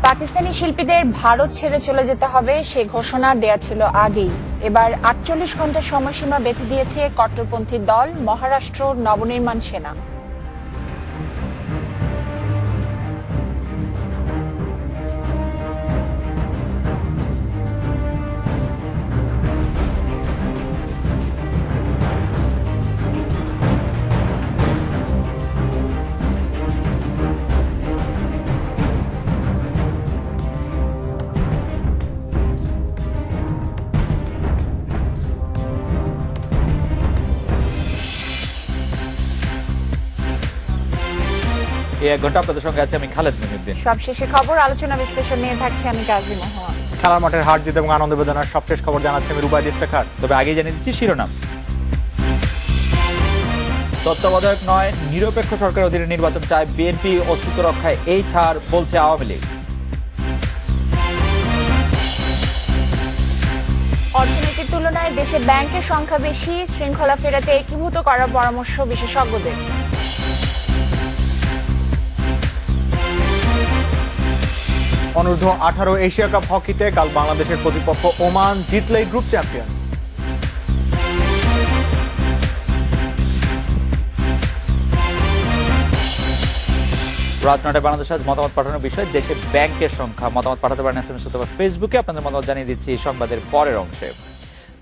পাকিস্তানি শিল্পীদের ভারত ছেড়ে চলে যেতে হবে সে ঘোষণা দেয়া ছিল আগেই। এবার ৪৮ ঘন্টার সময়সীমা বেঁধে দিয়েছে কট্টরপন্থী দল মহারাষ্ট্র নবনির্মাণ সেনা। এই ১ ঘন্টা আপনাদের সঙ্গে আছে আমি খালেদ মহিউদ্দিন। সবশেষে খবর, আলোচনা বিশ্লেষণ নিয়ে থাকছে আমি কাজী মোহাম্মদ। খেলার মাঠের হার জিত এবং আনন্দ বেদনার সবশেষ খবর জানাচ্ছে আমি রুবাইদ ইফতেখার। তবে আগেই জানিয়ে দিচ্ছি শিরোনাম। তত্ত্বাবধায়ক নয় নিরপেক্ষ সরকারের অধীনে নির্বাচন চায় বিএনপি, অস্তিত্ব রক্ষায় এই ছাড় বলছে আওয়ামী লীগ। অর্থনীতির তুলনায় দেশে ব্যাংকের সংখ্যা বেশি, শৃঙ্খলা ফেরাতে একীভূত করার পরামর্শ বিশেষজ্ঞদের। অনূর্ধ্ব 18 এশিয়া কাপ হকিতে কাল বাংলাদেশের প্রতিপক্ষ ওমান, জিতলেই গ্রুপ চ্যাম্পিয়ন। রাত ৯টায় বাংলাদেশ আজ মতামত পাঠানোর বিষয় দেশে ব্যাংকের সংখ্যা। মতামত পাঠাতে পারেন এসএমএস অথবা ফেসবুকে। আপনাদের মতামত জানিয়ে দিচ্ছি সংবাদের পরের অংশে।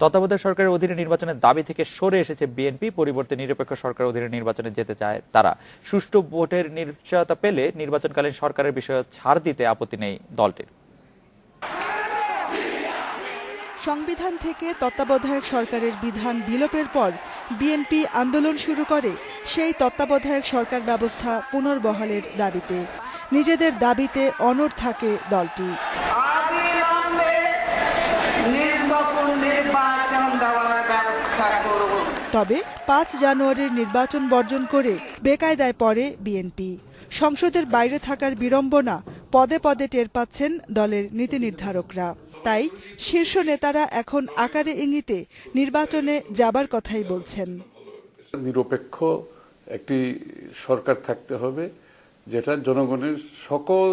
তত্ত্বাবধায়ক সরকারের অধীনে নির্বাচনের দাবি থেকে সরে এসেছে বিএনপি, পরিবর্তে নিরপেক্ষ সরকারের অধীনে নির্বাচনে যেতে চায় তারা। সুষ্ঠু ভোটের নিশ্চয়তা পেলে নির্বাচনকালীন সরকারের বিষয়ে ছাড় দিতে আপত্তি নেই দলটির। সংবিধান থেকে তত্ত্বাবধায়ক সরকারের বিধান বিলোপের পর বিএনপি আন্দোলন শুরু করে সেই তত্ত্বাবধায়ক সরকার ব্যবস্থা পুনর্বহালের দাবিতে। নিজেদের দাবিতে অনড় থাকে দলটি। ৫ জানুয়ারির নির্বাচন বর্জন করে বেকায়দায় পড়ে বিএনপি। সংসদের বাইরে থাকার বিড়ম্বনা পদে পদে টের পাচ্ছেন দলের নীতি নির্ধারকরা। তাই শীর্ষ নেতারা এখন আকারে ইঙ্গিতে নির্বাচনে যাবার কথাই বলছেন। নিরপেক্ষ একটি সরকার থাকতে হবে যেটা জনগণের সকল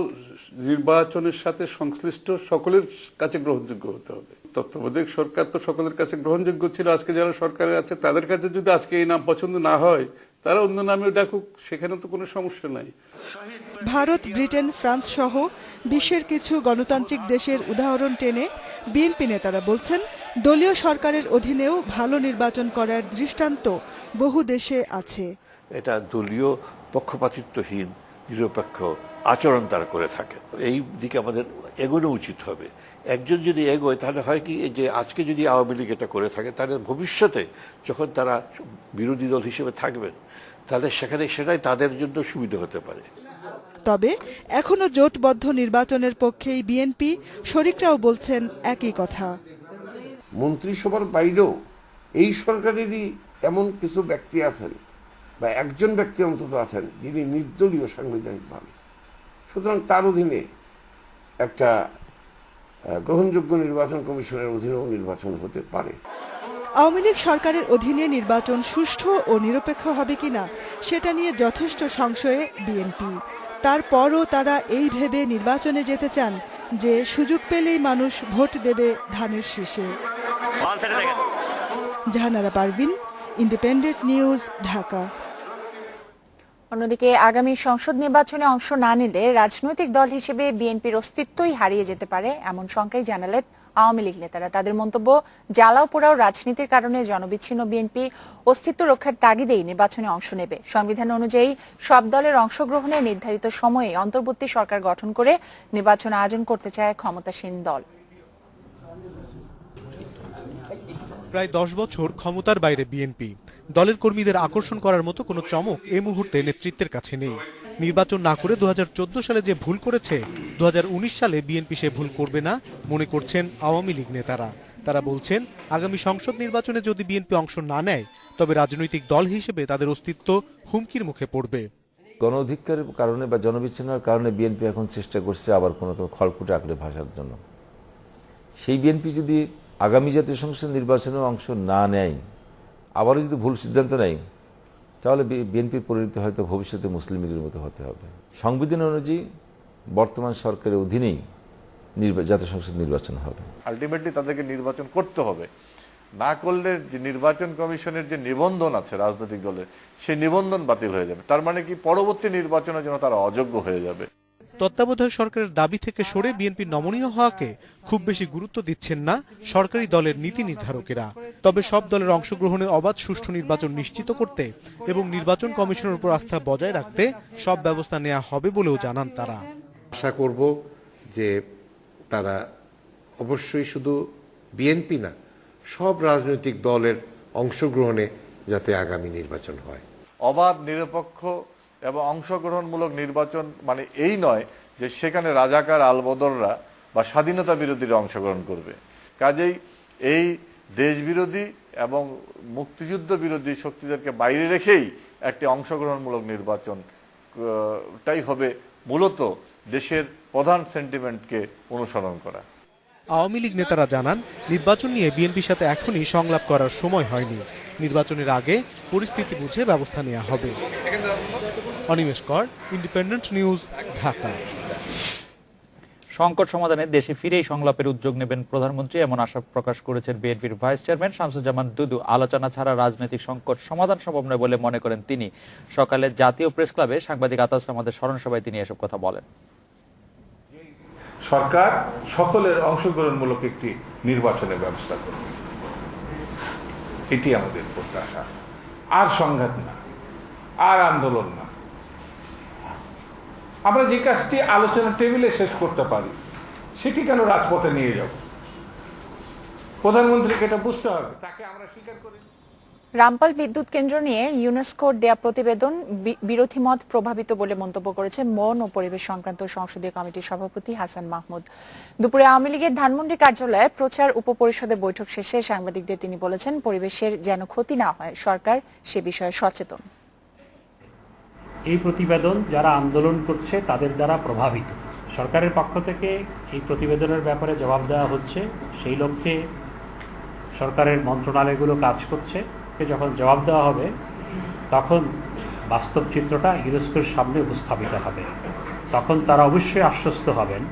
নির্বাচনের সাথে সংশ্লিষ্ট সকলের কাছে গ্রহণযোগ্য হতে হবে। তত্ত্বাবধায়ক সরকার তো সকলের কাছে গ্রহণযোগ্য ছিল। আজকে যারা সরকারে আছে তাদের কাছে যদি আজকে এই নাম পছন্দ না হয় তারা অন্য নামেও ডাকুক, সেখানে তো কোনো সমস্যা নাই। ভারত, ব্রিটেন, ফ্রান্স সহ বিশ্বের কিছু গণতান্ত্রিক দেশের উদাহরণ টেনে বিএনপি নেতারা বলছেন দলীয় সরকারের অধীনেও ভালো নির্বাচন করার দৃষ্টান্ত বহু দেশে আছে। এটা দলীয় পক্ষপাতিত্বহীন নিরপেক্ষ আচরণ তারা করে থাকে। এই দিকে আমাদের এগোনো উচিত হবে। একজন যদি এগোয় তাহলে হয় কি, যে আজকে যদি আওয়ামী লীগ এটা করে থাকে তাহলে ভবিষ্যতে যখন তারা বিরোধী দল হিসেবে থাকবেন তাহলে সেখানে সেটাই তাদের জন্য সুবিধা হতে পারে। তবে এখনো জোটবদ্ধ নির্বাচনের পক্ষেই বিএনপি, শরিকরাও বলছেন একই কথা। মন্ত্রিসভার বাইরেও এই সরকারেরই এমন কিছু ব্যক্তি আছেন বা একজন ব্যক্তি অন্তত আছেন যিনি নির্দলীয় সাংবিধানিকভাবে, সুতরাং তার অধীনে একটা গ্রহণযোগ্য নির্বাচন কমিশনের অধীনেও নির্বাচন হতে পারে। আওয়ামী লীগ সরকারের অধীনে নির্বাচন সুষ্ঠু ও নিরপেক্ষ হবে কিনা সেটা নিয়ে যথেষ্ট সংশয়ে বিএনপি। তারপরও তারা এই ভেবে নির্বাচনে যেতে চান যে সুযোগ পেলেই মানুষ ভোট দেবে ধানের শীষে। Jahanara Parvin, Independent News, Dhaka. অন্যদিকে আগামী সংসদ নির্বাচনে অংশ না নিলে রাজনৈতিক দল হিসেবে বিএনপির অস্তিত্বই হারিয়ে যেতে পারে, এমন শঙ্কাই জানালেন আওয়ামী লীগ নেতারা। তাদের মন্তব্য, জ্বালাও পোড়াও রাজনীতির কারণে জনবিচ্ছিন্ন বিএনপি অস্তিত্ব রক্ষার তাগিদেই নির্বাচনে অংশ নেবে। সংবিধান অনুযায়ী সব দলের অংশগ্রহণে নির্ধারিত সময়ে অন্তর্বর্তী সরকার গঠন করে নির্বাচন আয়োজন করতে চায় ক্ষমতাসীন দল। প্রায় 10 বছর ক্ষমতার বাইরে বিএনপি। দলের কর্মীদের আকর্ষণ করার মতো কোনো চমক এই মুহূর্তে নেতৃত্বের কাছে নেই। নির্বাচন না করে 2014 সালে যে ভুল করেছে 2019 সালে বিএনপি সে ভুল করবে না মনে করছেন আওয়ামী লীগ নেতারা। তারা বলছেন আগামী সংসদ নির্বাচনে যদি বিএনপি অংশ না নেয় তবে রাজনৈতিক দল হিসেবে তাদের অস্তিত্ব হুমকির মুখে পড়বে। গণ অধিকারের কারণে বা জনবিচ্ছিন্নতার কারণে বিএনপি এখন চেষ্টা করছে আবার কোনো খড়কুটে আঁকড়ে ভাসার জন্য। সেই বিএনপি যদি আগামী জাতীয় সংসদ নির্বাচনে অংশ না নেয়, আবারও যদি ভুল সিদ্ধান্ত নেয়, তাহলে বিএনপির পরিণতি হয়তো ভবিষ্যতে মুসলিম লীগের মতো হতে হবে। সংবিধান অনুযায়ী বর্তমান সরকারের অধীনেই জাতীয় সংসদ নির্বাচন হবে। আলটিমেটলি তাদেরকে নির্বাচন করতে হবে, না করলে যে নির্বাচন কমিশনের যে নিবন্ধন আছে রাজনৈতিক দলের, সেই নিবন্ধন বাতিল হয়ে যাবে। তার মানে কি পরবর্তী নির্বাচনের জন্য তারা অযোগ্য হয়ে যাবে। তত্ত্বাবধায়ক সরকারের দাবি থেকে সরে বিএনপি নমনীয় হওয়াকে খুব বেশি গুরুত্ব দিচ্ছেন না সরকারি দলের নীতি নির্ধারকেরা। তবে সব দলের অংশগ্রহণে অবাধ সুষ্ঠু নির্বাচন নিশ্চিত করতে এবং নির্বাচন কমিশনের উপর আস্থা বজায় রাখতে সব ব্যবস্থা নেওয়া হবে বলেও জানান তারা। আশা করব যে তারা অবশ্যই শুধু বিএনপি না, সব রাজনৈতিক দলের অংশগ্রহণে যাতে আগামী নির্বাচন হয়। অবাধ, নিরপেক্ষ এবং অংশগ্রহণমূলক নির্বাচন মানে এই নয় যে সেখানে রাজাকার আলবদররা বা স্বাধীনতা বিরোধীরা অংশগ্রহণ করবে। কাজেই এই দেশবিরোধী এবং মুক্তিযুদ্ধ বিরোধী শক্তিদেরকে বাইরে রেখেই একটি অংশগ্রহণমূলক নির্বাচনটাই হবে মূলত দেশের প্রধান সেন্টিমেন্টকে অনুসরণ করা। আওয়ামী লীগ নেতারা জানান, নির্বাচন নিয়ে বিএনপির সাথে এখনই সংলাপ করার সময় হয়নি। নির্বাচনের আগে পরিস্থিতি বুঝে ব্যবস্থা নেওয়া হবে। অনিমেষ কর, ইন্ডিপেন্ডেন্ট নিউজ, ঢাকা। সংকট সমাধানে দেশে ফিরেই সংলাপের উদ্যোগ নেবেন প্রধানমন্ত্রী, এমন আশা প্রকাশ করেছেন বিএনপির ভাইস চেয়ারম্যান শামসুজ্জামান দুদু। আলোচনা ছাড়া রাজনৈতিক সংকট সমাধান সম্ভব নয় বলে মনে করেন তিনি। সকালে জাতীয় প্রেস ক্লাবে সাংবাদিক আতাস আমাদের স্মরণ সভায় তিনি এসব কথা বলেন। সরকার সকলের অংশগ্রহণমূলক একটি নির্বাচনের ব্যবস্থা করবে, এটি আমাদের প্রত্যাশা। আর সংঘাত না, আর আন্দোলন না। আমরা যে কাজটি আলোচনা টেবিলে শেষ করতে পারি সেটি কেন রাজপথে নিয়ে যাব? প্রধানমন্ত্রীকে এটা বুঝতে হবে, তাকে আমরা স্বীকার করি। রামপাল বিদ্যুৎ কেন্দ্র নিয়ে ইউনেস্কোর দেয়া প্রতিবেদন বিরোধী মত প্রভাবিত বলে মন্তব্য করেছেন মন ও পরিবেশ সংক্রান্ত সংসদীয় কমিটির সভাপতি হাসান মাহমুদ। দুপুরে আওয়ামী লীগের ধানমন্ডি কার্যালয়ে প্রচার উপপরিষদের বৈঠক শেষে সাংবাদিকদের তিনি বলেছেন, পরিবেশের যেন ক্ষতি না হয়, সরকার সে বিষয়ে সচেতন। এই প্রতিবেদন যারা আন্দোলন করছে তাদের দ্বারা প্রভাবিত। সরকারের পক্ষ থেকে এই প্রতিবেদনের ব্যাপারে জবাব দেওয়া হচ্ছে, সেই লক্ষ্যে সরকারের মন্ত্রণালয়গুলো কাজ করছে। যখন জবাব দেওয়া হবে তখন বাস্তব চিত্রটা ইউনেস্কোর সামনে উপস্থাপিত হবে, তখন তারা অবশ্যই আশ্বস্ত হবেন।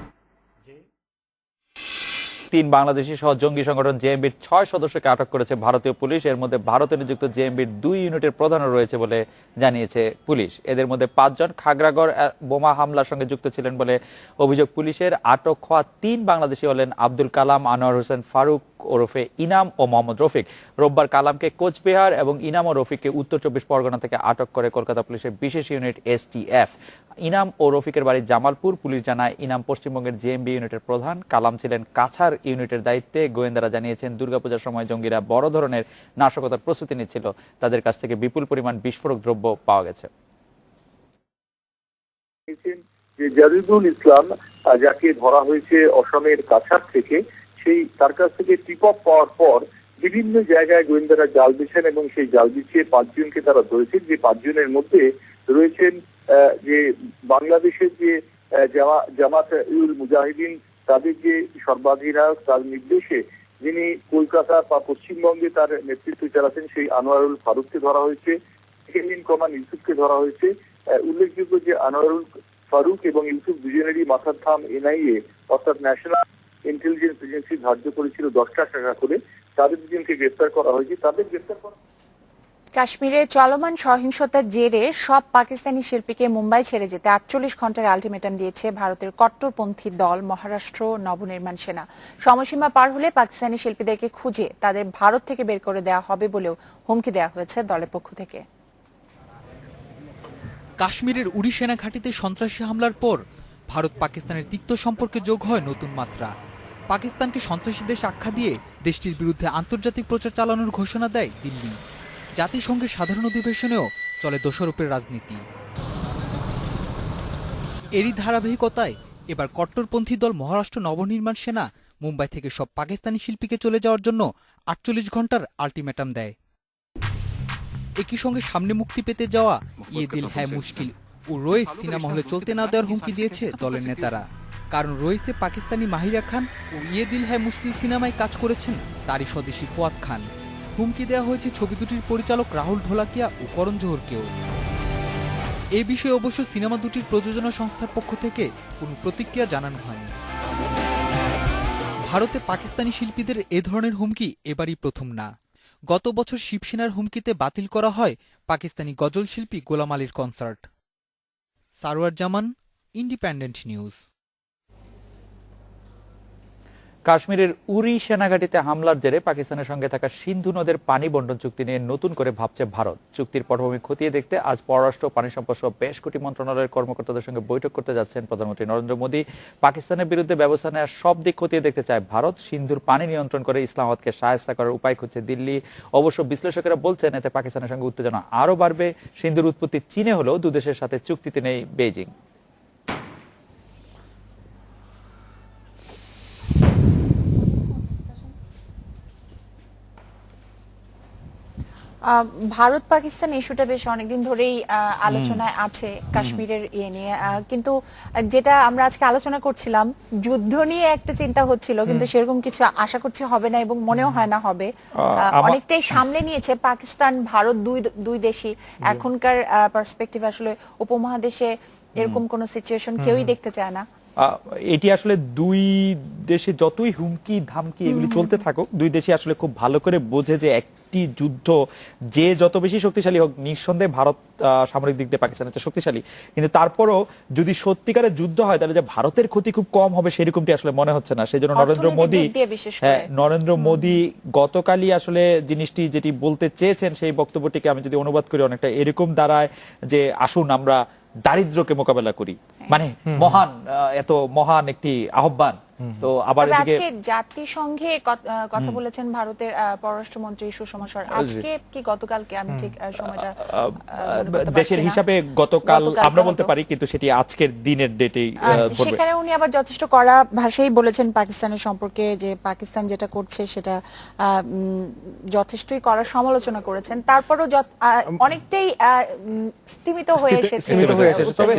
3 বাংলাদেশি সহ জঙ্গি সংগঠন জেএমবির 6 সদস্যকে আটক করেছে ভারতীয় পুলিশ। এর মধ্যে ভারতে নিযুক্ত জেএমবির 2 ইউনিটের প্রধানও রয়েছে বলে জানিয়েছে পুলিশ। এদের মধ্যে 5 জন খাগড়াগড় বোমা হামলার সঙ্গে যুক্ত ছিলেন বলে অভিযোগ পুলিশের। আটক হওয়া 3 বাংলাদেশি হলেন আব্দুল কালাম, আনোয়ার হোসেন ফারুক ওরফে ইনাম ও মোহাম্মদ রফিক। রোববার কালামকে কোচবিহার এবং ইনাম ও রফিককে উত্তর 24 পরগনা থেকে আটক করে কলকাতা পুলিশের বিশেষ ইউনিট STF। ইনাম ও রফিকের বাড়ি জামালপুর। পুলিশ জানায়, ইনাম পশ্চিমবঙ্গের জেএমবি ইউনিটের প্রধান, কালাম ছিলেন কাছাড় ইউনিটের দায়িত্বে। গোয়েন্দারা জানিয়েছেন, দুর্গাপূজার সময় জঙ্গিরা বড় ধরনের নাশকতার প্রস্তুতি নিচ্ছিল। তাদের কাছ থেকে বিপুল পরিমাণ বিস্ফোরক দ্রব্য পাওয়া গেছে। জাহিদুল ইসলাম, যাকে ধরা হয়েছে অসমের কাছাড় থেকে, তার কাছ থেকে টিপ অফ পাওয়ার পর বিভিন্ন জায়গায় গোয়েন্দারা জাল বিছেন এবং সেই জাল বিছিয়ে 5 জনকে তারা ধরেছেন। যে 5 জনের মধ্যে রয়েছেন যে বাংলাদেশের যে জামাত উল মুজাহিদিন, তাদের যে সর্বাধিনায়ক, তার নির্দেশে যিনি কলকাতা বা পশ্চিমবঙ্গে তার নেতৃত্ব চালাতেন, সেই আনোয়ারুল ফারুককে ধরা হয়েছে। সেকেন্ড ইন কমান্ড ইউসুফকে ধরা হয়েছে। উল্লেখযোগ্য যে আনোয়ারুল ফারুক এবং ইউসুফ দুজনেরই মাথার থাম NIA অর্থাৎ ন্যাশনাল ইন্টেলিজেন্স এজেন্সি ধার্য করেছিল 10 টাকা করে। তাদের দুজনকে গ্রেফতার করা হয়েছে। তাদের গ্রেফতার করা কাশ্মীরে চলমান সহিংসতার জেরে সব পাকিস্তানি শিল্পীকে মুম্বাই ছেড়ে যেতে 48 ঘন্টার আলটিমেটাম দিয়েছে ভারতের কট্টরপন্থী দল মহারাষ্ট্র নবনির্মাণ সেনা। সময়সীমা পার হলে পাকিস্তানি শিল্পীদেরকে খুঁজে তাদের ভারত থেকে বের করে দেওয়া হবে বলেও হুমকি দেওয়া হয়েছে দলের পক্ষ থেকে। কাশ্মীরের উড়ি সেনা ঘাঁটিতে সন্ত্রাসী হামলার পর ভারত পাকিস্তানের তিক্ত সম্পর্কে যোগ হয় নতুন মাত্রা। পাকিস্তানকে সন্ত্রাসী দেশ আখ্যা দিয়ে দেশটির বিরুদ্ধে আন্তর্জাতিক প্রচার চালানোর ঘোষণা দেয় দিল্লি। জাতিসংঘের সাধারণ অধিবেশনেও চলে দোষারোপের রাজনীতি। এরই ধারাবাহিকতায় এবার কট্টরপন্থী দল মহারাষ্ট্র নবনির্মাণ সেনা মুম্বাই থেকে সব পাকিস্তানি শিল্পীকে চলে যাওয়ার জন্য 48 ঘন্টার আলটিমেটাম দেয়। একই সঙ্গে সামনে মুক্তি পেতে যাওয়া ইয়ে দিল হ্যায় মুশকিল ও রইস সিনেমা হলে চলতে না দেওয়ার হুমকি দিয়েছে দলের নেতারা। কারণ রইসে পাকিস্তানি মাহিরা খান ও ইয়ে দিল হ্যায় মুশকিল সিনেমায় কাজ করেছেন তারই স্বদেশী ফুয়াদ খান। হুমকি দেওয়া হয়েছে ছবি দুটির পরিচালক রাহুল ঢোলাকিয়া ও করণ জোহরকেও। এই বিষয়ে অবশ্য সিনেমা দুটির প্রযোজনা সংস্থার পক্ষ থেকে কোনো প্রতিক্রিয়া জানানো হয়নি। ভারতে পাকিস্তানি শিল্পীদের এ ধরনের হুমকি এবারই প্রথম না। গত বছর শিবসেনার হুমকিতে বাতিল করা হয় পাকিস্তানি গজল শিল্পী গোলাম আলীর কনসার্ট। সারোয়ার জামান, ইন্ডিপেন্ডেন্ট নিউজ। কাশ্মীরের উরি সেনাঘাঁটিতে হামলার জেরে পাকিস্তানের সঙ্গে থাকা সিন্ধু নদের পানি বন্টন চুক্তি নিয়ে নতুন করে ভাবছে ভারত। চুক্তির পটভূমি খতিয়ে দেখতে আজ পররাষ্ট্র, পানি সম্পদ সহ বেশ কটি মন্ত্রণালয়ের কর্মকর্তাদের সঙ্গে বৈঠক করতে যাচ্ছেন প্রধানমন্ত্রী নরেন্দ্র মোদী। পাকিস্তানের বিরুদ্ধে ব্যবস্থা নেওয়ার সব দিক খতিয়ে দেখতে চায় ভারত। সিন্ধুর পানি নিয়ন্ত্রণ করে ইসলামাবাদকে সাহায্য করার উপায় খুঁজছে দিল্লি। অবশ্য বিশ্লেষকেরা বলছেন এতে পাকিস্তানের সঙ্গে উত্তেজনা আরও বাড়বে। সিন্ধুর উৎপত্তি চীনে হলেও দুদেশের সাথে চুক্তিতে নেই বেইজিং। ভারত পাকিস্তান ইস্যুটা বেশ অনেকদিন ধরেই আলোচনায় আছে কাশ্মীরের ইয়ে নিয়ে, কিন্তু যেটা আমরা আজকে আলোচনা করছিলাম যুদ্ধ নিয়ে একটা চিন্তা হচ্ছিল, কিন্তু সেরকম কিছু আশা করছি হবে না এবং মনেও হয় না হবে। অনেকটাই সামলে নিয়েছে পাকিস্তান ভারত দুই দেশই। এখনকার পার্সপেক্টিভ আসলে উপমহাদেশে এরকম কোন সিচুয়েশন কেউই দেখতে চায় না। এটি আসলে দুই দেশে যতই হুমকি ধামকি এগুলি চলতে থাকুক, দুই দেশই আসলে খুব ভালো করে বোঝে যে একটি যুদ্ধ যে যত বেশি শক্তিশালী হোক, নিঃসন্দেহে ভারত সামরিক দিক দিয়ে পাকিস্তানের চেয়ে শক্তিশালী, কিন্তু তারপরও যদি সত্যিকারের যুদ্ধ হয় তাহলে যে ভারতের ক্ষতি খুব কম হবে সেরকমটি আসলে মনে হচ্ছে না। সেই জন্য নরেন্দ্র মোদী গতকালই আসলে জিনিসটি যেটি বলতে চেয়েছেন সেই বক্তব্যটিকে আমি যদি অনুবাদ করি অনেকটা এরকম দাঁড়ায় যে আসুন আমরা দারিদ্র্যকে মোকাবেলা করি, মানে এত মহান একটি আহ্বান। তো আবার আজকে জাতিসংঘে কথা বলেছেন ভারতের পররাষ্ট্রমন্ত্রী সুষমা স্বরাজ। আজকে কি গতকালকে, আমি ঠিক সময়টা দেশের হিসাবে গতকাল আমরা বলতে পারি, কিন্তু সেটি আজকের দিনের ডেটেই পড়বে। সেখানে উনি আবার যথেষ্ট কড়া ভাষায় বলেছেন পাকিস্তানের সম্পর্কে, যে পাকিস্তান যেটা করছে সেটা যথেষ্টই কড়া সমালোচনা করেছেন। তারপরও অনেকটাই স্তিমিত হয়ে এসেছে। তবে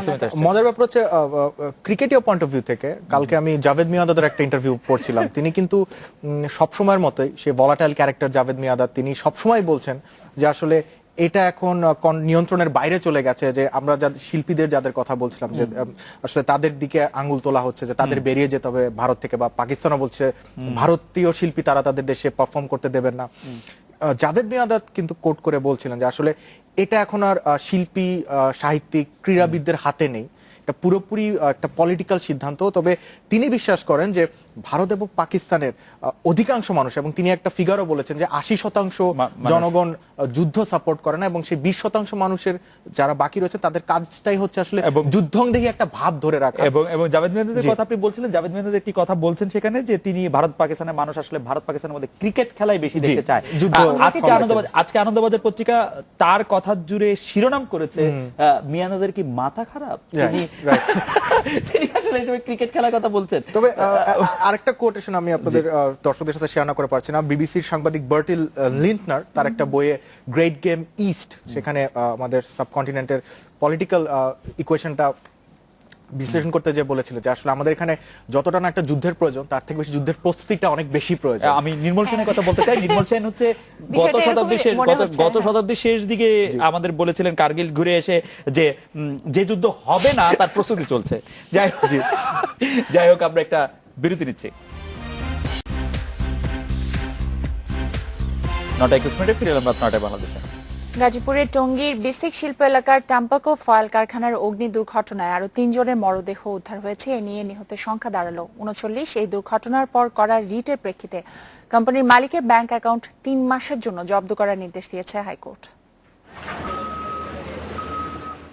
মজার ব্যাপার হচ্ছে ক্রিকেটীয় পয়েন্ট অফ ভিউ থেকে কালকে আমি জাভেদ মিয়াঁদাদের একটা ইন্টারভিউ পড়ছিলাম। তিনি কিন্তু সবসময়ের মতোই সে ভলাটাইল ক্যারেক্টার জাভেদ মিয়াঁদাদ, তিনি সবসময় বলছেন যে আসলে এটা এখন নিয়ন্ত্রণের বাইরে চলে গেছে, যে আমরা শিল্পীদের যাদের কথা বলছিলাম যে আসলে তাদের দিকে আঙ্গুল তোলা হচ্ছে যে তাদের বেরিয়ে যেতে হবে ভারত থেকে, বা পাকিস্তানও বলছে ভারতীয় শিল্পী তারা তাদের দেশে পারফর্ম করতে দেবেন না। জাভেদ মিয়াঁদাদ কিন্তু কোট করে বলছিলেন যে আসলে এটা এখন আর শিল্পী, সাহিত্যিক, ক্রীড়াবিদদের হাতে নেই, এটা পুরোপুরি একটা পলিটিক্যাল সিদ্ধান্ত। তবে তিনি বিশ্বাস করেন যে ভারত এবং পাকিস্তানের অধিকাংশ মানুষ, এবং তিনি একটা ফিগারও বলেছেন যে 80% জনগণ যুদ্ধ সাপোর্ট করে না, এবং সেই 20% মানুষের যারা বাকি রয়েছে তাদের কাজটাই হচ্ছে আসলে যুদ্ধংদেহী একটা ভাব ধরে রাখা। এবং জাভেদ মিয়াঁদাদের কথা আপনি বলছিলেন, জাভেদ মিয়াঁদাদ একটি কথা বলছেন সেখানে যে তিনি ভারত পাকিস্তানের মানুষ আসলে ভারত পাকিস্তানের মধ্যে ক্রিকেট খেলাই বেশি দেখতে চায়। আজকে আনন্দবাজার পত্রিকা তার কথা জুড়ে শিরোনাম করেছে মিয়াঁদাদের কি মাথা খারাপ, তিনি আসলে ক্রিকেট খেলার কথা বলছেন। তবে আরেকটা কোটেশন আমি আপনাদের দর্শকদের সাথে শেয়ার না করে পারছি না। বিবিসির সাংবাদিক বার্টিল লিন্টনার তার একটা বইয়ে গ্রেট গেম ইস্ট, সেখানে আমাদের সাবকন্টিনেন্টের পলিটিক্যাল ইকুয়েশনটা বিশ্লেষণ করতে যে বলেছিল যে আসলে আমাদের এখানে যতটা না একটা যুদ্ধের প্রয়োজন, তার থেকে বেশি যুদ্ধের প্রস্তুতিটা অনেক বেশি প্রয়োজন। আমি নির্মল সেনের কথা বলতে চাই। নির্মল সেন হচ্ছে গত শতাব্দীর শেষ দিকে আমাদের বলেছিলেন কার্গিল ঘুরে এসে যে যুদ্ধ হবে না তার প্রস্তুতি চলছে। যাই হোক আমরা একটা বিরতি নিচ্ছি। 9:21 ফিরে এলাম রাত 9টায় বাংলাদেশে। গাজীপুরের টঙ্গীর বিসিক শিল্প এলাকার টাম্পাকো ফয়েল কারখানার অগ্নি দুর্ঘটনায় আরো 3 জনের মরদেহ উদ্ধার হয়েছে। এ নিয়ে নিহতের সংখ্যা দাঁড়ালো 39। এই দুর্ঘটনার পর করা রিটের প্রেক্ষিতে কোম্পানির মালিকের ব্যাংক অ্যাকাউন্ট 3 মাসের জন্য জব্দ করার নির্দেশ দিয়েছে হাইকোর্ট।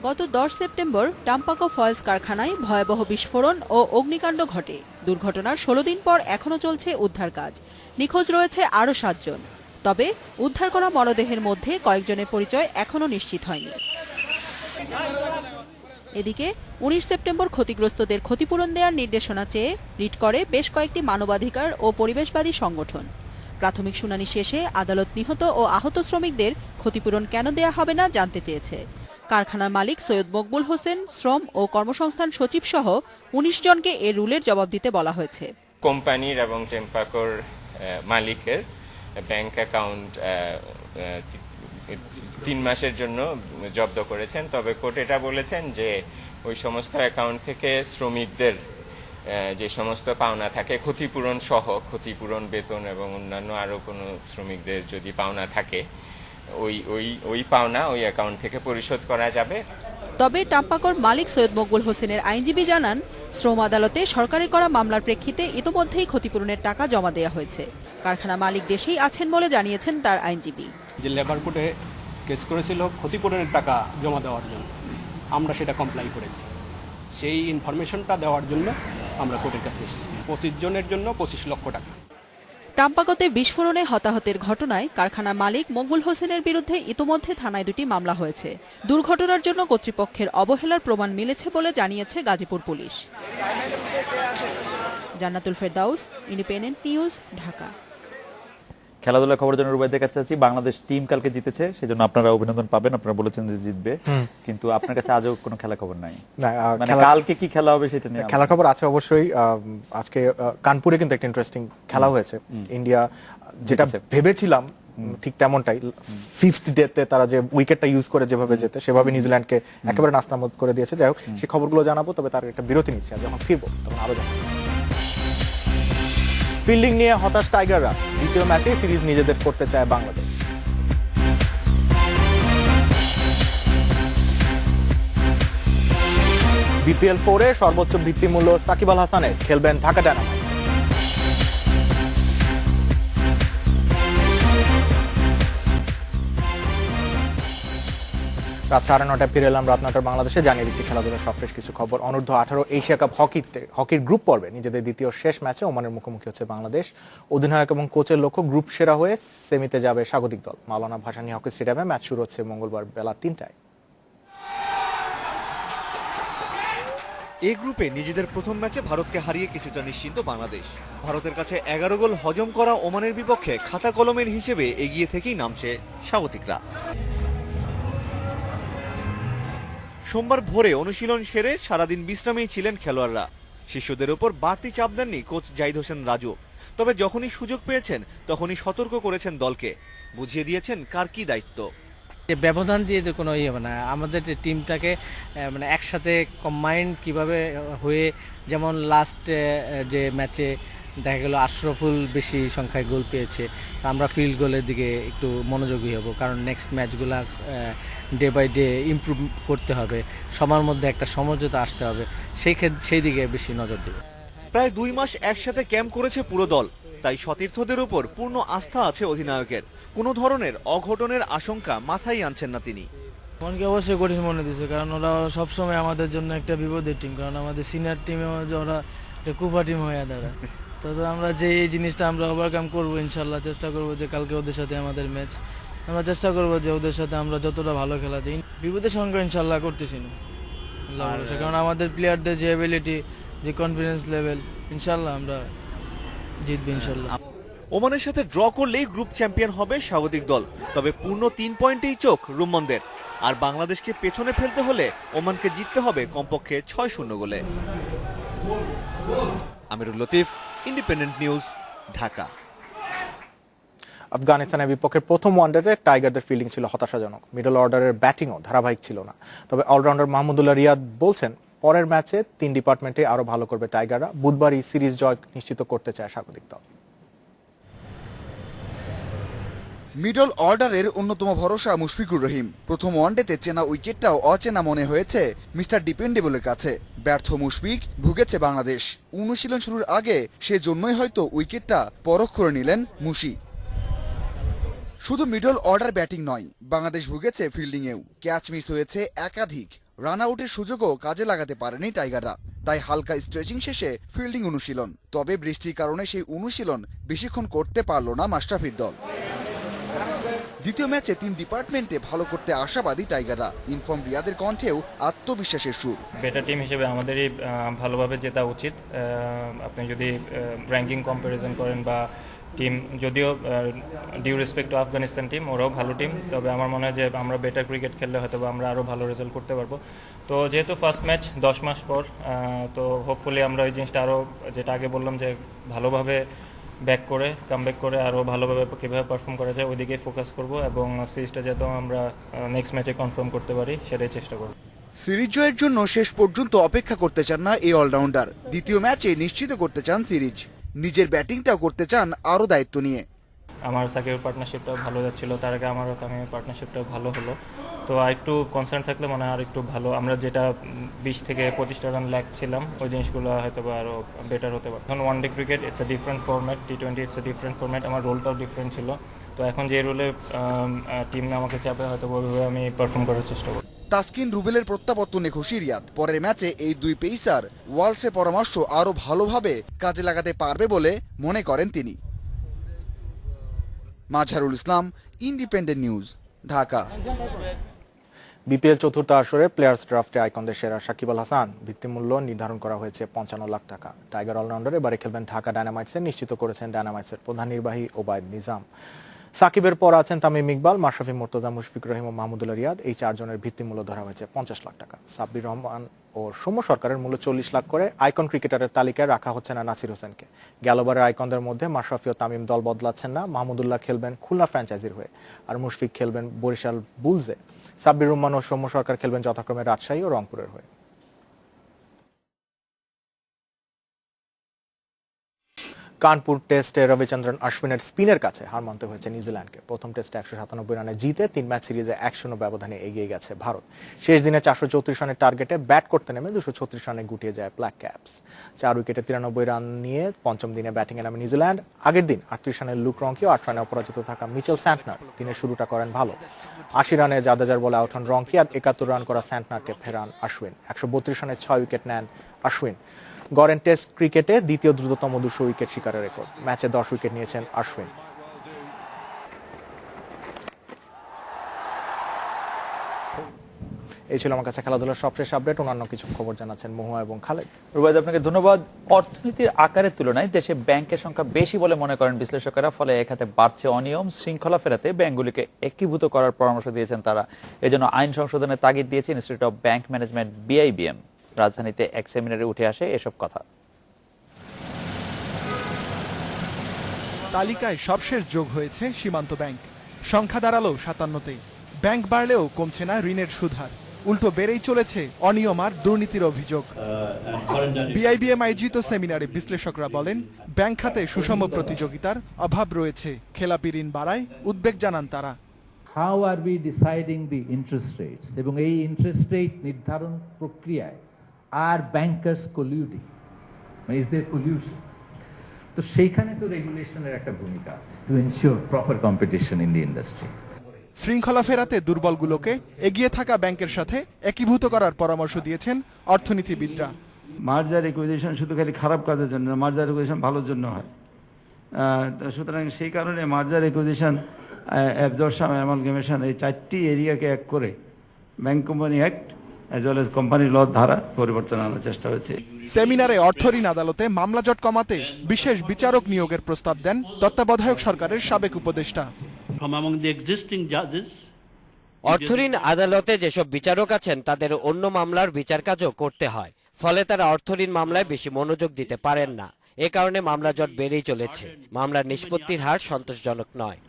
গত 10 সেপ্টেম্বর টাম্পাকো ফয়েলস কারখানায় ভয়াবহ বিস্ফোরণ ও অগ্নিকাণ্ড ঘটে। দুর্ঘটনার 16 দিন পর এখনো চলছে উদ্ধার কাজ। নিখোঁজ রয়েছে আরও 7 জন। তবে উদ্ধার করা মরদেহের মধ্যে কয়েকজনের পরিচয় এখনো নিশ্চিত হয়নি। এদিকে 19 সেপ্টেম্বর ক্ষতিগ্রস্তদের ক্ষতিপূরণ দেওয়ার নির্দেশনা চেয়ে রিট করে বেশ কয়েকটি মানবাধিকার ও পরিবেশবাদী সংগঠন। প্রাথমিক শুনানি শেষে আদালত নিহত ও আহত শ্রমিকদের ক্ষতিপূরণ কেন দেয়া হবে না জানতে চেয়েছে। কারখানার মালিক সৈয়দ মকবুল হোসেন, শ্রম ও কর্মসংস্থান সচিব সহ 19 জনকে এ রুলের জবাব দিতে বলা হয়েছে। কোম্পানির এবং টেম্পাকোর মালিকের ব্যাংক অ্যাকাউন্ট 3 মাসের জন্য জব্দ করেছেন। তবে কোর্ট এটা বলেছেন যে ওই সমস্ত অ্যাকাউন্ট থেকে শ্রমিকদের যে সমস্ত পাওনা থাকে ক্ষতিপূরণ সহ, ক্ষতিপূরণ, বেতন এবং অন্যান্য আরও কোনো শ্রমিকদের যদি পাওনা থাকে ওই পাওনা ওই অ্যাকাউন্ট থেকে পরিশোধ করা যাবে। তবে টাম্পাকোর মালিক সৈয়দ মকবুল হোসেনের আইনজীবী জানান, শ্রম আদালতে সরকারের করা মামলার প্রেক্ষিতে ইতোমধ্যেই ক্ষতিপূরণের টাকা জমা দেওয়া হয়েছে। কারখানা মালিক দেশেই আছেন বলে জানিয়েছেন তার আইনজীবী। যে লেবার কোর্টে কেস করেছিল ক্ষতিপূরণের টাকা জমা দেওয়ার জন্য, আমরা সেটা কমপ্লাই করেছি। সেই ইনফরমেশনটা দেওয়ার জন্য আমরা কোর্টের কাছে এসেছি। 25 জনের জন্য 25 লক্ষ টাকা। টাম্পাকোতে বিস্ফোরণে হতাহতের ঘটনায় কারখানার মালিক মকবুল হোসেনের বিরুদ্ধে ইতোমধ্যে থানায় 2টি মামলা হয়েছে। দুর্ঘটনার জন্য কর্তৃপক্ষের অবহেলার প্রমাণ মিলেছে বলে জানিয়েছে গাজীপুর পুলিশ। জান্নাতুল ফেরদাউস, ইন্ডিপেন্ডেন্ট নিউজ, ঢাকা। খেলাধুলার খবরের জন্য রুবাইদের কাছে আছি। বাংলাদেশ টিম কালকে জিতেছে, সেজন্য আপনারা অভিনন্দন পাবেন। আপনারা বলেছেন যে জিতবে, কিন্তু আপনার কাছে আজও কোনো খেলা খবর নাই। মানে কালকে কি খেলা হবে সেটা নিয়ে খেলার খবর আছে অবশ্যই। আজকে কানপুরে কিন্তু একটা ইন্টারেস্টিং খেলা হয়েছে। ইন্ডিয়া যেটা ভেবেছিলাম ঠিক তেমনটাই, 5th ডেতে তারা যে উইকেটটা ইউজ করে যেভাবে যেতে, সেভাবে নিউজিল্যান্ডকে একেবারে নাস্তানাবুদ করে দিয়েছে। যাই হোক, সেই খবরগুলো জানাবো, তবে তার একটা বিরতি নিচ্ছে। যখন ফিরবো তখন আরো জানাবো। ফিল্ডিং নিয়ে হতাশ টাইগাররা, দ্বিতীয় ম্যাচে সিরিজ নিজেদের করতে চায় বাংলাদেশ। বিপিএল 4-এ সর্বোচ্চ ভিত্তিমূল্য সাকিব আল হাসানের, খেলবেন ঢাকা ডায়নামাইটস। রাত 9:30 ফিরে এলাম রাত 9টার বাংলাদেশে। জানিয়ে দিচ্ছি খেলাধুলার সবশেষ কিছু খবর। অনূর্ধ্ব 18 এশিয়া কাপ হকির গ্রুপ পর্বে নিজেদের দ্বিতীয় শেষ ম্যাচে ওমানের মুখোমুখি হচ্ছে বাংলাদেশ। অধিনায়ক এবং কোচের লক্ষ্য গ্রুপ সেরা হয়ে সেমিতে যাবে স্বাগতিক দল। মাওলানা ভাসানী হকি স্টেডিয়ামে ম্যাচ শুরু হচ্ছে মঙ্গলবার বেলা 3টায়। এই গ্রুপে নিজেদের প্রথম ম্যাচে ভারতকে হারিয়ে কিছুটা নিশ্চিন্ত বাংলাদেশ। ভারতের কাছে 11 গোল হজম করা ওমানের বিপক্ষে খাতা কলমের হিসেবে এগিয়ে থেকেই নামছে স্বাগতিকরা। সোমবার ভোরে অনুশীলন সেরে সারাদিন বিশ্রামেই ছিলেন খেলোয়াড়রা। শিষ্যদের ওপর বাড়তি চাপ দেননি কোচ জাহিদ হোসেন রাজু। তবে যখনই সুযোগ পেয়েছেন তখনই সতর্ক করেছেন দলকে, বুঝিয়ে দিয়েছেন কার কি দায়িত্ব। ব্যবধান দিয়ে তো কোনো ইয়ে না, আমাদের টিমটাকে মানে একসাথে কম্বাইন্ড কিভাবে হয়ে, যেমন লাস্ট যে ম্যাচে দেখা গেল আশরাফুল বেশি সংখ্যায় গোল পেয়েছে, আমরা ফিল্ড গোলের দিকে একটু মনোযোগী হব, কারণ নেক্সট ম্যাচগুলা ডে বাই ডে ইমপ্রুভ করতে হবে, সবার মধ্যে একটা সমঝোতা আসতে হবে, সেই দিকে বেশি নজর দেব। প্রায় 2 মাস একসাথে ক্যাম্প করেছে পুরো দল, তাই সতীর্থদের উপর পূর্ণ আস্থা আছে অধিনায়কের। কোনো ধরনের অঘটনের আশঙ্কা মাথায় আনছেন না তিনি। মনকে অবশ্যই কঠিন মনে দিচ্ছে, কারণ ওরা সবসময় আমাদের জন্য একটা বিপদের টিম, কারণ আমাদের সিনিয়র টিমে ওরা একটা কুফা টিম হয়ে দাঁড়ায়। তো আমরা যে এই জিনিসটা আমরা ওভারকাম করবো ইনশাল্লাহ, চেষ্টা করবো যে কালকে ওদের সাথে আমাদের ম্যাচ, আমরা চেষ্টা করবো যে ওদের সাথে আমরা যতটা ভালো খেলা দিই। বিপদের সংখ্যা ইনশাল্লাহ করতেছি না, কারণ আমাদের প্লেয়ারদের যে অ্যাবিলিটি, যে কনফিডেন্স লেভেল, ইনশাল্লাহ আমরা জিতবো ইনশাল্লাহ। ওমানের সাথে ড্র করলেই গ্রুপ চ্যাম্পিয়ন হবে স্বাগতিক দল, তবে পূর্ণ 3 পয়েন্টেই চোখ রুম্মনদের। আর বাংলাদেশকে পেছনে ফেলতে হলে ওমানকে জিততে হবে কমপক্ষে 6-0 গোলে। আমিরুল লতিফ, ইন্ডিপেন্ডেন্ট নিউজ, ঢাকা। আফগানিস্তানের বিপক্ষে প্রথম ওয়ানডেতে টাইগারদের ফিল্ডিং ছিল হতাশাজনক। মিডল অর্ডারের ব্যাটিংও ধারাবাহিক ছিল না। তবে অলরাউন্ডার মাহমুদুল্লাহ রিয়াদ বলছেন, পরের ম্যাচে 3 ডিপার্টমেন্টে আরো ভালো করবে টাইগাররা। বুধবারই সিরিজ জয় নিশ্চিত করতে চায় স্বাগতিক দল। মিডল অর্ডারের অন্যতম ভরসা মুশফিকুর রহিম। প্রথম ওয়ানডেতে চেনা উইকেটটাও অচেনা মনে হয়েছে মিস্টার ডিপেন্ডেবলের কাছে। ব্যর্থ মুশফিক, ভুগেছে বাংলাদেশ। অনুশীলন শুরুর আগে সেজন্যই হয়তো উইকেটটা পরখ করে নিলেন মুশি। শুধু মিডল অর্ডার ব্যাটিং নয়, বাংলাদেশ ভুগেছে ফিল্ডিংয়েও। ক্যাচ মিস হয়েছে একাধিক, রান আউটের সুযোগও কাজে লাগাতে পারেনি টাইগাররা। তাই হালকা স্ট্রেচিং শেষে ফিল্ডিং অনুশীলন। তবে বৃষ্টির কারণে সেই অনুশীলন বেশিক্ষণ করতে পারল না মাশরাফির দল। দ্বিতীয় ম্যাচে 3 ডিপার্টমেন্টে ভালো করতে আশাবাদী টাইগাররা। ইনফর্ম রিয়াদের কণ্ঠেও আত্মবিশ্বাসের সুর। বেটার টিম হিসেবে আমাদেরই ভালোভাবে জেতা উচিত। আপনি যদি র্যাঙ্কিং কম্পারিজন করেন বা টিম, যদিও due respect to Afghanistan team, ওরাও ভালো টিম, তবে আমার মনে হয় যে আমরা বেটার ক্রিকেট খেললে হয়তো আমরা আরও ভালো রেজাল্ট করতে পারবো। তো যেহেতু ফার্স্ট ম্যাচ 10 মাস পর, তো হোপফুলি আমরা ওই জিনিসটা আরও, যেটা আগে বললাম যে ভালোভাবে কামব্যাক করে আরও ভালোভাবে কীভাবে পারফর্ম করা যায় ওইদিকে ফোকাস করব এবং সিরিজটা যাতে আমরা নেক্সট ম্যাচে কনফার্ম করতে পারি সেটাই চেষ্টা করব। সিরিজ জয়ের জন্য শেষ পর্যন্ত অপেক্ষা করতে চান না এই অলরাউন্ডার। দ্বিতীয় ম্যাচে নিশ্চিত করতে চান সিরিজ, নিজের ব্যাটিংটাও করতে চান আরও দায়িত্ব নিয়ে। আমার সাকিবের পার্টনারশিপটাও ভালো যাচ্ছিল, তার আগে আমারও তামিমের পার্টনারশিপটাও ভালো হলো, তো একটু কনসার্ন থাকলে মনে হয় আর একটু ভালো, আমরা যেটা 20 থেকে 25টা রান ল্যাক ছিলাম ওই জিনিসগুলো হয়তো বা আরও বেটার হতে পারে। এখন one day cricket it's a different format, T20 it's a different format, আমার রোলটাও ডিফারেন্ট ছিল, তো এখন যে রোলে টিম আমাকে চাপে হয়তো ওইভাবে আমি পারফর্ম করার চেষ্টা করব। তাসকিন রুবেলের প্রত্যাবর্তনে খুশি রিয়াদ। পরের ম্যাচে এই দুই পেসার ওয়ালসের পরামর্শ আরও ভালোভাবে কাজে লাগাতে পারবে বলে মনে করেন তিনি। Mazharul Islam, independent News, Dhaka. BPL চতুর্থ আসরে প্লেয়ার্স ড্রাফটে আইকনদের সেরা সাকিব আল হাসান ভিত্তিমূল্য নির্ধারণ করা হয়েছে 55 লাখ টাকা। টাইগার অলরাউন্ডার এবারে খেলবেন ঢাকা ডায়নামাইটসে, নিশ্চিত করেছেন ডায়নামাইটসের প্রধান নির্বাহী ওবায়দ নিজাম। সাকিবের পর আছেন তামিম ইকবাল, মাশরাফি মুর্তজা, মুশফিকুর রহিম ও মাহমুদুল্লাহ রিয়াদ। এই চারজনের ভিত্তিমূল্য ধরা হয়েছে 50 লাখ টাকা। সাব্বির রহমান ও সৌম্য সরকারের মূল্য 40 লাখ করে। আইকন ক্রিকেটারের তালিকায় রাখা হচ্ছে না নাসির হোসেনকে। গেলবারের আইকনদের মধ্যে মাশরাফি ও তামিম দল বদলাচ্ছেন না। মাহমুদুল্লাহ খেলবেন খুলনা ফ্র্যাঞ্চাইজির হয়ে, আর মুশফিক খেলবেন বরিশাল বুলসে। সাব্বির রহমান ও সৌম্য সরকার খেলবেন যথাক্রমে রাজশাহী ও রংপুরের হয়ে। কানপুর টেস্টে রবিচন্দ্রন অশ্বিনের স্পিনের কাছে হার মানতে হয়েছে নিউজিল্যান্ডকে। প্রথম টেস্টে 197 রানে জিতে 3 ম্যাচ সিরিজে 1-0 ব্যবধানে এগিয়ে গেছে ভারত। শেষ দিনে 434 রানের টার্গেটে ব্যাট করতে নেমে 236 রানে গুটিয়ে যায় ব্ল্যাক ক্যাপস। 4 উইকেটে 93 রান নিয়ে পঞ্চম দিনে ব্যাটিংয়ে নামে নিউজিল্যান্ড। আগের দিন 38 রানের লুক রংকি ও 8 রানে অপরাজিত থাকা মিচেল স্যান্টনার দিনের শুরুটা করেন ভালো। 80 রানে জাদেজার বলে আউট হন রংকি, আর 71 রান করা স্যান্টনারকে ফেরান অশ্বিন। 132 রানে 6 উইকেট নেন অশ্বিন। গড়েন টেস্ট ক্রিকেটে দ্বিতীয় দ্রুততম 200 উইকেট শিকারের রেকর্ড। ম্যাচে 10 উইকেট নিয়েছেন অশ্বিন। এই ছিল আমার কাছে খেলাধুলার সবশেষ আপডেট। অন্যান্য কিছু খবর জানাচ্ছেন মহুয়া এবং খালেদ। রুবাইদ, আপনাকে ধন্যবাদ। অর্থনীতির আকারের তুলনায় দেশে ব্যাংকের সংখ্যা বেশি বলে মনে করেন বিশ্লেষকেরা, ফলে এ খাতে বাড়ছে অনিয়ম। শৃঙ্খলা ফেরাতে ব্যাংকগুলিকে একীভূত করার পরামর্শ দিয়েছেন তারা। এজন্য আইন সংশোধনের তাগিদ দিয়েছে institute of bank management BIBM। রাজধানীতে এক সেমিনারে উঠে আসে এসব কথা। তালিকায় সবশেষ যোগ হয়েছে সীমান্ত ব্যাংক, সংখ্যা দাঁড়ালো 57তেই। ব্যাংক বাড়লেও কমছে না ঋণের সুদহার, উল্টো বেড়েই চলেছে অনিয়ম আর দুর্নীতির অভিযোগ। BIBM আয়োজিত সেমিনারে বিশ্লেষকরা বলেন, ব্যাংক খাতে সুষম প্রতিযোগিতার অভাব রয়েছে, খেলাপি ঋণ বাড়ায় উদ্বেগ জানান তারা। How are we deciding the interest rates, এবং এই ইন্টারেস্ট রেট নির্ধারণ প্রক্রিয়ায় আর ব্যাংকার্স কলিউডিং, ইজ দেয়ার কলিউশন? তো সেইখানে তো রেগুলেশনের একটা ভূমিকা আছে, to ensure proper competition in the industry. শৃঙ্খলা ফেরাতে দুর্বলগুলোকে এগিয়ে থাকা ব্যাংকের সাথে একীভূত করার পরামর্শ দিয়েছেন অর্থনীতিবিদরা। মার্জার একুইজিশন শুধু খালি খারাপ কাজের জন্য না, মার্জার একুইজিশন ভালোর জন্য হয়। সুতরাং সেই কারণে মার্জার একুইজিশন, অ্যাবজর্পশন, অ্যামালগামেশন, এই 4টি এরিয়াকে এক করে bank company act as well as company law ধারা পরিবর্তন আনার চেষ্টা হয়েছে। সেমিনারে অর্থঋণ আদালতে মামলা জট কমাতে বিশেষ বিচারক নিয়োগের প্রস্তাব দেন তত্ত্বাবধায়ক সরকারের সাবেক উপদেষ্টা। অর্থঋণ আদালতে যেসব বিচারক আছেন তাদের অন্য মামলার বিচার কাজও করতে হয়, ফলে তারা অর্থঋণ মামলায় বেশি মনোযোগ দিতে পারেন না। এ কারণে মামলা জট বেড়েই চলেছে। মামলার নিষ্পত্তির হার সন্তোষজনক নয়।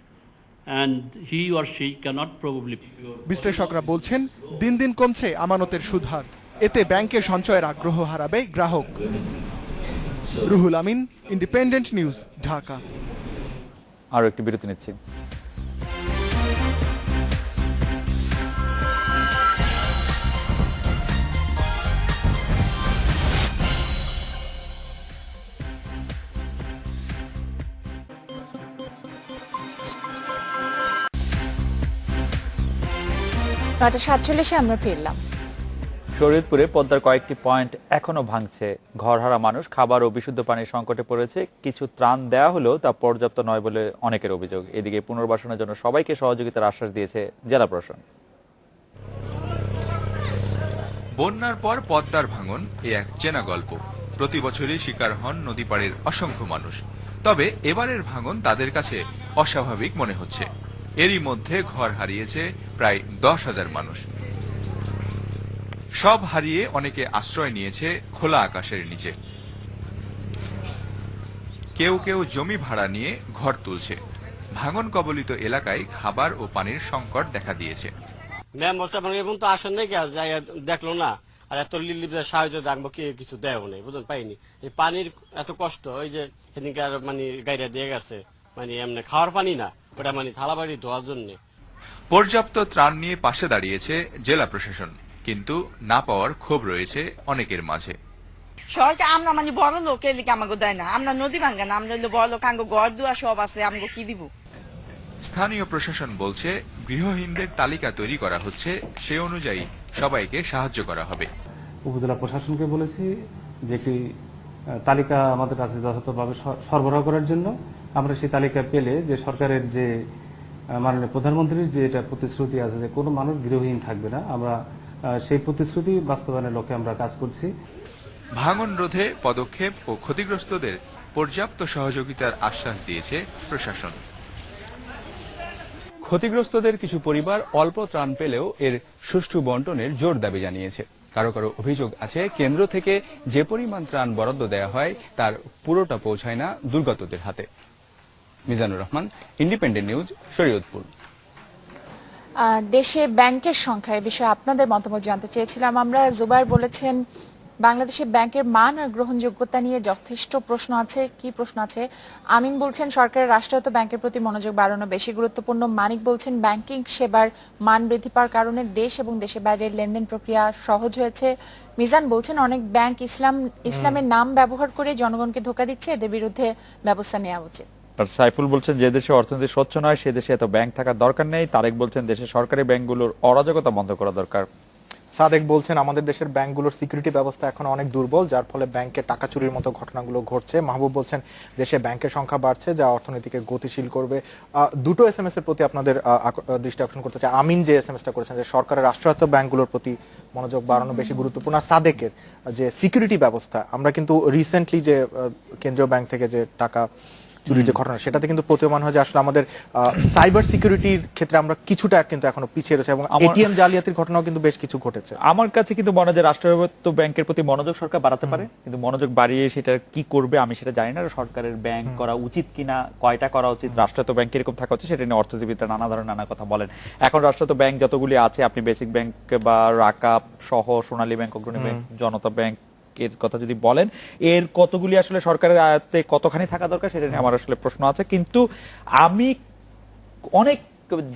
বিশ্লেষকরা বলছেন, দিন দিন কমছে আমানতের সুদহার, এতে ব্যাংকে সঞ্চয়ের আগ্রহ হারাবে গ্রাহক। Ruhul Amin, independent News, Dhaka. আরো একটি বিরতি নিচ্ছি। নটা 47 আমরা ফিরলাম। শরীয়তপুরে পদ্মার কয়েকটি পয়েন্ট এখনো ভাঙছে। ঘরহারা মানুষ খাবার ও বিশুদ্ধ পানির সংকটে পড়েছে। কিছু ত্রাণ দেয়া হলেও তা পর্যাপ্ত নয় বলে অনেকের অভিযোগ। এদিকে পুনর্বাসনের জন্য সবাইকে সহযোগিতার আশ্বাস দিয়েছে জেলা প্রশাসন। বন্যার পর পদ্মার ভাঙন এ এক চেনা গল্প। প্রতি বছরই শিকার হন নদী পাড়ের অসংখ্য মানুষ। তবে এবারের ভাঙন তাদের কাছে অস্বাভাবিক মনে হচ্ছে। এরই মধ্যে ঘর হারিয়েছে প্রায় 10,000 মানুষ। সব হারিয়ে অনেকে আশ্রয় নিয়েছে খোলা আকাশের নিচে। কেউ কেউ জমি ভাড়া নিয়ে ঘর তুলছে। ভাঙন কবলিত এলাকায় খাবার ও পানির সংকট দেখা দিয়েছে। এবং তো আসেন নাই দেখলো না, আর এত লিলিপদের সাহায্য দেখবো কি কিছু দেয় নেই, বুঝলেন, পাইনি। এই পানির এত কষ্ট, ওই যে সেদিনকে মানে গাড়িটা দিয়ে গেছে, মানে এমনি খাওয়ার পানি না, ওটা মানে থালা বাড়ি ধোয়ার জন্য। পর্যাপ্ত ত্রাণ নিয়ে পাশে দাঁড়িয়েছে জেলা প্রশাসন, কিন্তু না পাওয়ার ক্ষোভ রয়েছে অনেকের মাঝে। সরকার আমরা মানে বড় লোক এলিকে আমাকে দেয় না, আমরা নদী ভাঙ্গা না, আমরা বড় লোক, আমাকে ঘর দুয়া সব আছে, আমাকে কি দিব। স্থানীয় প্রশাসন বলছে গৃহহীনদের তালিকা তৈরি করা হচ্ছে, সে অনুযায়ী সবাইকে সাহায্য করা হবে। উপজেলা প্রশাসনকে বলেছি যে একটি তালিকা আমাদের কাছে যথাযথভাবে সরবরাহ করার জন্য। আমরা সেই তালিকা পেলে যে সরকারের যে মাননীয় প্রধানমন্ত্রীর যে এটা প্রতিশ্রুতি আছে যে কোনো মানুষ গৃহহীন থাকবে না, আমরা সেই প্রতিশ্রুতি বাস্তবায়নের লক্ষ্যে আমরা কাজ করছি। ভাঙন রোধে পদক্ষেপ ও ক্ষতিগ্রস্তদের পর্যাপ্ত সহযোগিতার আশ্বাস দিয়েছে প্রশাসন। ক্ষতিগ্রস্তদের কিছু পরিবার অল্প ত্রাণ পেলেও এর সুষ্ঠু বন্টনের জোর দাবি জানিয়েছে। কারো কারো অভিযোগ আছে কেন্দ্র থেকে যে পরিমাণ ত্রাণ বরাদ্দ দেওয়া হয় তার পুরোটা পৌঁছায় না দুর্গতদের হাতে। Mizanur Rahman, independent news, Shariatpur. দেশে ব্যাংকের সংখ্যা এ বিষয়ে আপনাদের মতামত জানতে চেয়েছিলাম আমরা। জুবাইর বলেছেন বাংলাদেশে ব্যাংকের মান আর গ্রহণযোগ্যতা নিয়ে যথেষ্ট প্রশ্ন আছে। কি প্রশ্ন আছে? আমিন বলছেন সরকারের রাষ্ট্রায়ত্ত ব্যাংকের প্রতি মনোযোগ বাড়ানো বেশি গুরুত্বপূর্ণ। মানিক বলছেন ব্যাংকিং সেবার মান বৃদ্ধি পাওয়ার কারণে দেশ এবং দেশের বাইরের লেনদেন প্রক্রিয়া সহজ হয়েছে। মিজান বলছেন অনেক ব্যাংক ইসলামের নাম ব্যবহার করে জনগণকে ধোঁকা দিচ্ছে, এদের বিরুদ্ধে ব্যবস্থা নেওয়া উচিত। আর সাইফুল বলছেন যে দেশে অর্থনীতি স্বচ্ছ নয় সে দেশে এত ব্যাংক থাকার দরকার নেই। তারেক বলছেন দেশের সরকারি ব্যাংকগুলোর অরাজকতা বন্ধ করা দরকার। সাদেক বলছেন আমাদের দেশের ব্যাংকগুলোর সিকিউরিটি ব্যবস্থা এখন অনেক দুর্বল, যার ফলে ব্যাংকে টাকা চুরির মতো ঘটনাগুলো ঘটছে। মাহবুব বলছেন দেশে ব্যাংকের সংখ্যা বাড়ছে যা অর্থনীতিকে গতিশীল করবে। দুটো এসএমএস এর প্রতি আপনাদের দৃষ্টি আকর্ষণ করতে চাই। আমিন যে এসএমএসটা করেছেন যে সরকারের রাষ্ট্রায়ত্ত ব্যাংকগুলোর প্রতি মনোযোগ বাড়ানো বেশি গুরুত্বপূর্ণ। সাদেকের যে সিকিউরিটি ব্যবস্থা, আমরা কিন্তু রিসেন্টলি যে কেন্দ্রীয় ব্যাংক থেকে যে টাকা চুরির যে ঘটনা সেটাতে কিন্তু প্রতীয়মান হয় যে আসলে আমাদের সাইবার সিকিউরিটির ক্ষেত্রে আমরা কিছুটা কিন্তু এখনো পিছিয়ে রয়েছে এবং এটিএম জালিয়াতির ঘটনাও কিন্তু বেশ কিছু ঘটেছে। আমার কাছে কিন্তু মনে হয় যে রাষ্ট্রায়ত্ত ব্যাংকের প্রতি মনোযোগ সরকার বাড়াতে পারে, কিন্তু মনোযোগ বাড়িয়ে সেটা কি করবে আমি সেটা জানি না। সরকারের ব্যাংক করা উচিত কিনা, কয়টা করা উচিত, রাষ্ট্রায়ত্ত ব্যাংক এরকম থাকা উচিত সেটা নিয়ে অর্থনীতিবিদরা নানা ধরনের নানা কথা বলেন। এখন রাষ্ট্রায়ত্ত ব্যাংক যতগুলি আছে, আপনি বেসিক ব্যাংক বা রাকাব সহ সোনালী ব্যাংক, অগ্রণী ব্যাংক, জনতা ব্যাংক এর কথা যদি বলেন, এর কতগুলি আসলে সরকারের আয়ত্তে কতখানি থাকা দরকার সেটা নিয়ে আমার আসলে প্রশ্ন আছে। কিন্তু আমি অনেক,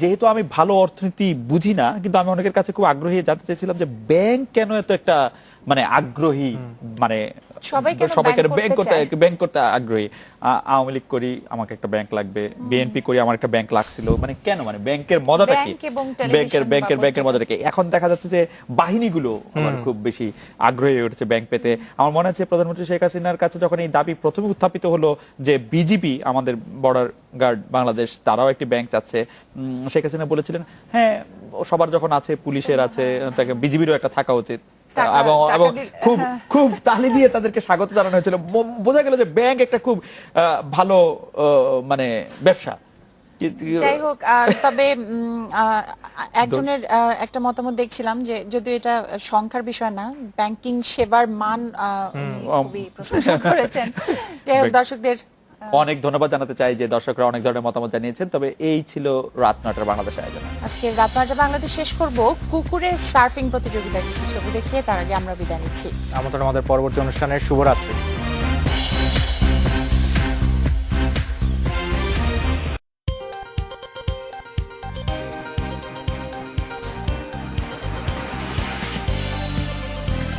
যেহেতু আমি ভালো অর্থনীতি বুঝি না, কিন্তু আমি অনেকের কাছে খুব আগ্রহী জানতে চাইছিলাম যে ব্যাংক কেন এত একটা মানে আগ্রহী, মানে সবাইকে ব্যাংক করতে আগ্রহী। আওয়ামী লীগ করি আমাকে একটা ব্যাংক লাগবে, বিএনপি করি আমার একটা ব্যাংক লাগছিল, মানে কেন, মানে ব্যাংকের মজাটা কি, ব্যাংকের মজাটা কি? এখন দেখা যাচ্ছে যে বাহিনীগুলো আমার খুব বেশি আগ্রহী হয়ে উঠেছে ব্যাংক পেতে। আমার মনে হচ্ছে প্রধানমন্ত্রী শেখ হাসিনার কাছে যখন এই দাবি প্রথমে উত্থাপিত হলো যে বিজিবি আমাদের বর্ডার গার্ড বাংলাদেশ তারাও একটি ব্যাংক চাচ্ছে, শেখ হাসিনা বলেছিলেন হ্যাঁ সবার যখন আছে, পুলিশের আছে, তাকে বিজিবিরও একটা থাকা উচিত, এবং খুব খুব তালি দিয়ে তাদেরকে স্বাগত জানানো হয়েছিল। বোঝা গেল যে ব্যাংক একটা খুব ভালো মানে ব্যবসা। যাই হোক, তবে একজনের একটা মতামত দেখছিলাম যে যদিও এটা সংখ্যার বিষয় না, ব্যাংকিং সেবার মান খুবই প্রশংসা করেছেন। যাই হোক, দর্শকদের অনেক ধন্যবাদ জানাতে চাই যে দর্শকরা অনেক ধরনের মতামত জানিয়েছেন। তবে এই ছিল রাত 9টার বাংলাদেশ আয়োজন। আজকে রাত 9টার বাংলাদেশ শেষ করব কুকুরের সার্ফিং প্রতিযোগিতার কিছু ছবি দেখিয়ে, তার আগে আমরা বিদায় নিচ্ছি। আমাদের পরবর্তী অনুষ্ঠানের শুভরাত্রি।